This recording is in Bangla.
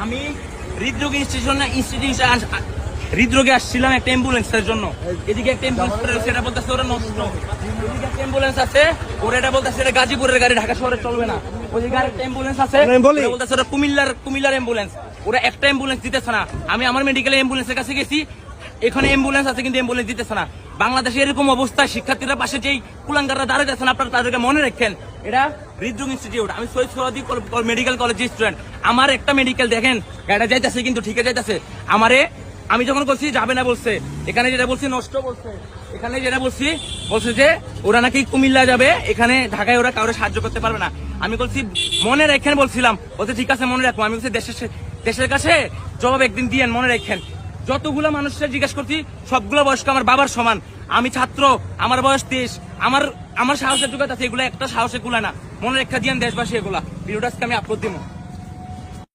আমি হৃদরোগী হৃদরোগে আসছিলাম একটা অ্যাম্বুলেন্সের জন্য। এদিকে একটা অ্যাম্বুলেন্স সেটা বলতেছে ওরা নষ্ট, এদিকে একটা অ্যাম্বুলেন্স আছে ওরা এটা বলতেছে এটা গাজীপুরের গাড়ি, ঢাকা শহরে চলবে না। ওদিকে আরেকটা অ্যাম্বুলেন্স আছে বলতেছে ওরা কুমিল্লার অ্যাম্বুলেন্স, ওরা একটা অ্যাম্বুলেন্স দিতেছে না। আমি আমার মেডিকেলে অ্যাম্বুলেন্সের কাছে গেছি, এখানে অ্যাম্বুলেন্স আছে কিন্তু অ্যাম্বুলেন্স দিতেছে না। বাংলাদেশে এরকম অবস্থায় শিক্ষার্থীরা পাশে যেই কুলাঙ্গাররা দাঁড়িয়ে যাচ্ছেন আপনারা তাদেরকে মনে রাখেন, এটা হৃদরোগ ইনস্টিটিউট। আমি সৈয়দ সোহরাওয়ার্দী মেডিকেল কলেজের স্টুডেন্ট। আমার একটা মেডিকেল দেখেন গাড়িটা যাইতেছে কিন্তু ঠিক যাইতেছে। আমি যখন বলছি যাবে না বলছে, এখানে যেটা বলছি নষ্ট বলছে, এখানে যেটা বলছে যে ওরা নাকি কুমিল্লা যাবে, এখানে ঢাকায় ওরা কারোর সাহায্য করতে পারবে না। আমি বলছি মনে রাখেন বলছিলাম, বলছে ঠিক আছে মনে রাখবো। আমি বলছি দেশের কাছে জবাব একদিন দিয়েন, মনে রাখেন। যতগুলো মানুষের জিজ্ঞেস করছি সবগুলো বয়স্ক আমার বাবার সমান। আমি ছাত্র, আমার বয়স 23, আমার সাহসের যোগ্যতা আছে, এগুলো একটা সাহসে কুলায় না। মনে রেখা দিয়েন দেশবাসী, এগুলা ভিডিওটা আজকে আমি আপলোড দিব।